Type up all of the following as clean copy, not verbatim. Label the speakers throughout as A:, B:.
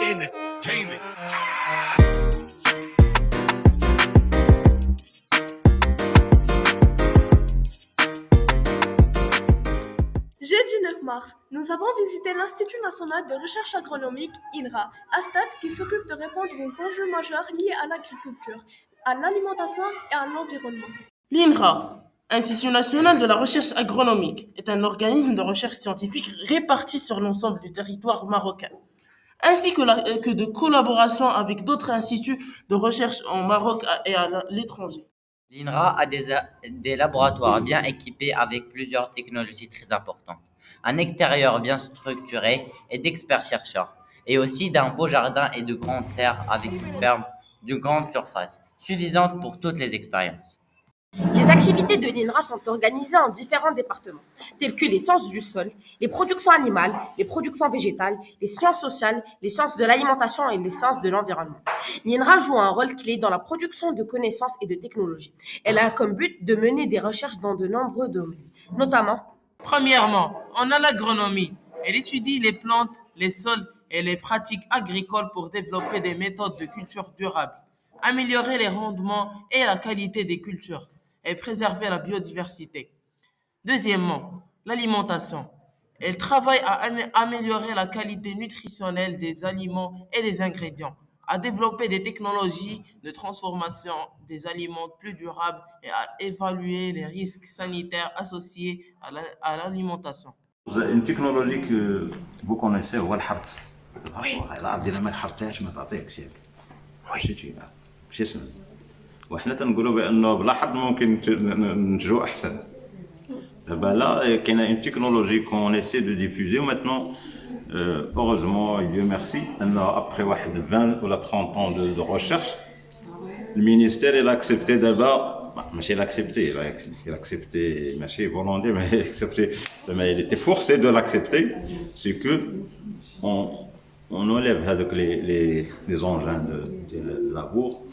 A: entertainment.
B: Jeudi 9 mars, nous avons visité l'Institut national de recherche agronomique INRA, ASTAT, qui s'occupe de répondre aux enjeux majeurs liés à l'agriculture, à l'alimentation et à l'environnement.
C: L'INRA, Institut national de la recherche agronomique, est un organisme de recherche scientifique réparti sur l'ensemble du territoire marocain, ainsi que de collaboration avec d'autres instituts de recherche en Maroc et à l'étranger.
D: L'INRA a des laboratoires bien équipés avec plusieurs technologies très importantes, un extérieur bien structuré et d'experts chercheurs, et aussi d'un beau jardin et de grandes serres avec une ferme de grande surface, suffisante pour toutes les expériences.
E: Les activités de l'INRA sont organisées en différents départements, tels que les sciences du sol, les productions animales, les productions végétales, les sciences sociales, les sciences de l'alimentation et les sciences de l'environnement. L'INRA joue un rôle clé dans la production de connaissances et de technologies. Elle a comme but de mener des recherches dans de nombreux domaines, notamment
C: Premièrement, on a l'agronomie. Elle étudie les plantes, les sols et les pratiques agricoles pour développer des méthodes de culture durables, améliorer les rendements et la qualité des cultures et préserver la biodiversité. Deuxièmement, l'alimentation. Elle travaille à améliorer la qualité nutritionnelle des aliments et des ingrédients, à développer des technologies de transformation des aliments plus durables et à évaluer les risques sanitaires associés à l'alimentation.
F: Une technologie que vous connaissez هو الحرث. الارض اذا ما حرثتهاش ما تعطيكش ياك. مشيتي شو اسمه. وحنا تنقولوا بانه بلا حظ ممكن ننتجوا احسن. دابا لا كاينه une technologie qu'on essaie de diffuser maintenant heureusement et Dieu merci après واحد 20 ولا 30 ans de recherche le ministère il a accepté d'abord ماشي il a accepté ماشي volontaire mais il a accepté mais il était forcé de l'accepter c'est que on enlève هذوك les engins de labour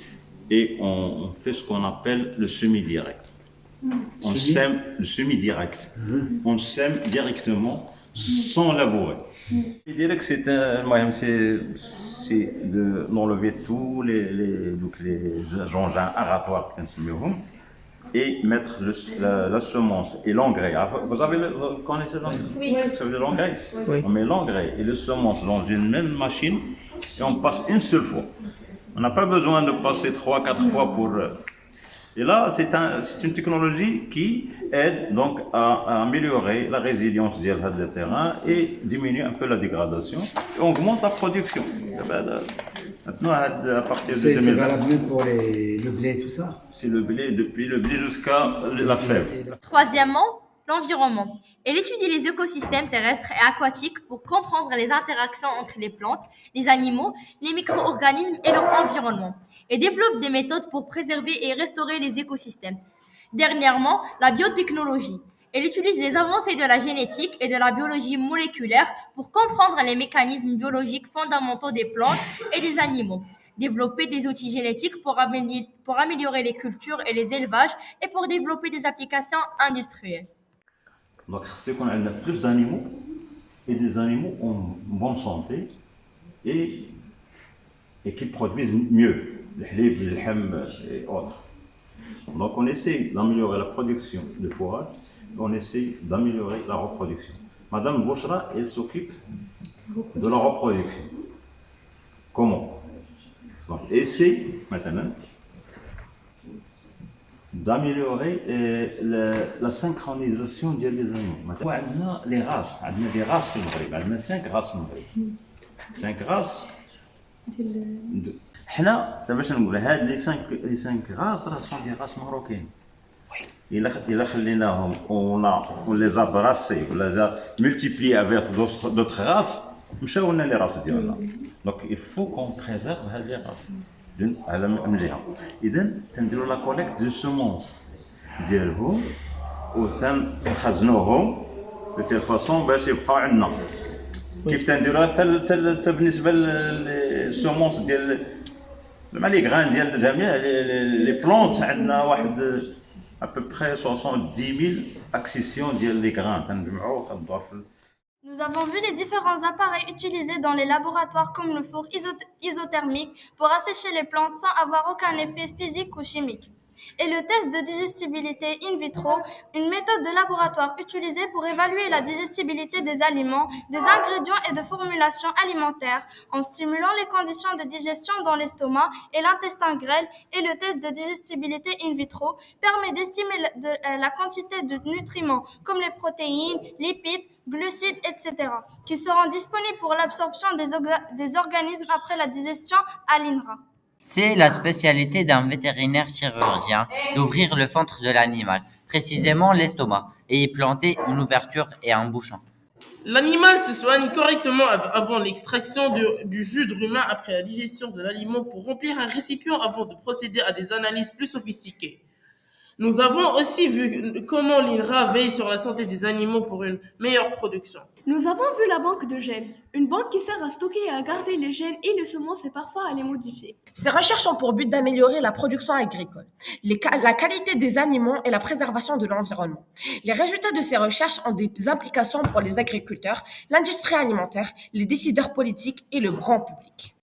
F: et on fait ce qu'on appelle le semi-direct. On sème le semi-direct. On sème directement sans labourer. Le direct, c'est d'enlever tous les engins aratoires et mettre la semence et l'engrais. Vous connaissez l'engrais?
E: Oui.
F: Vous savez l'engrais? Oui. On met l'engrais et les semences dans une même machine et on passe une seule fois. On n'a pas besoin de passer 3-4 fois pour... Et là, c'est une technologie qui aide donc à améliorer la résilience du terrain et diminuer un peu la dégradation et augmente la production. Maintenant, à partir de 2020...
G: C'est valable pour le blé et tout ça?
F: C'est le blé, depuis le blé jusqu'à la fève.
H: Troisièmement, l'environnement. Elle étudie les écosystèmes terrestres et aquatiques pour comprendre les interactions entre les plantes, les animaux, les micro-organismes et leur environnement, et développe des méthodes pour préserver et restaurer les écosystèmes. Dernièrement, la biotechnologie. Elle utilise les avancées de la génétique et de la biologie moléculaire pour comprendre les mécanismes biologiques fondamentaux des plantes et des animaux, développer des outils génétiques pour améliorer les cultures et les élevages et pour développer des applications industrielles.
F: Donc, c'est qu'on a plus d'animaux et des animaux en bonne santé et qui produisent mieux, le halib, le ham et autres. Donc, on essaie d'améliorer la production de fourrage, on essaie d'améliorer la reproduction. Madame Bouchra, elle s'occupe de la reproduction. Comment? Donc, essaie maintenant d'améliorer la synchronisation des animaux. On a les races, on a des races في المغرب, on a 5 races في المغرب. 5 races. حنا باش نقول هاد les 5 races راه sont des races marocaines. إلا خليناهم on les a brassés, on les a multipliés avec d'autres races, مشاو لنا les races ديالنا. Donc il faut qu'on préserve هاد les races. هذا من جهه اذا تنديروا لا كوليكت دو سومونس ديالهم وتنخزنوهم بتيل فاصون باش يبقاو عندنا كيف تنديروها حتى بالنسبه للسومونس ديال مع لي غران ديال جميع لي بلونت عندنا واحد à peu près 70 000 accessions ديال لي غران تنجمعوا كندور في
A: Nous avons vu les différents appareils utilisés dans les laboratoires comme le four isothermique pour assécher les plantes sans avoir aucun effet physique ou chimique. Et le test de digestibilité in vitro, une méthode de laboratoire utilisée pour évaluer la digestibilité des aliments, des ingrédients et de formulations alimentaires en stimulant les conditions de digestion dans l'estomac et l'intestin grêle. Et le test de digestibilité in vitro permet d'estimer la quantité de nutriments comme les protéines, lipides, glucides, etc., qui seront disponibles pour l'absorption des organismes après la digestion à l'INRA.
D: C'est la spécialité d'un vétérinaire chirurgien d'ouvrir le ventre de l'animal, précisément l'estomac, et y planter une ouverture et un bouchon.
C: L'animal se soigne correctement avant l'extraction du jus de rumen après la digestion de l'aliment pour remplir un récipient avant de procéder à des analyses plus sophistiquées. Nous avons aussi vu comment l'INRA veille sur la santé des animaux pour une meilleure production.
B: Nous avons vu la banque de gènes, une banque qui sert à stocker et à garder les gènes et les semences et parfois à les modifier.
E: Ces recherches ont pour but d'améliorer la production agricole, la qualité des aliments et la préservation de l'environnement. Les résultats de ces recherches ont des implications pour les agriculteurs, l'industrie alimentaire, les décideurs politiques et le grand public.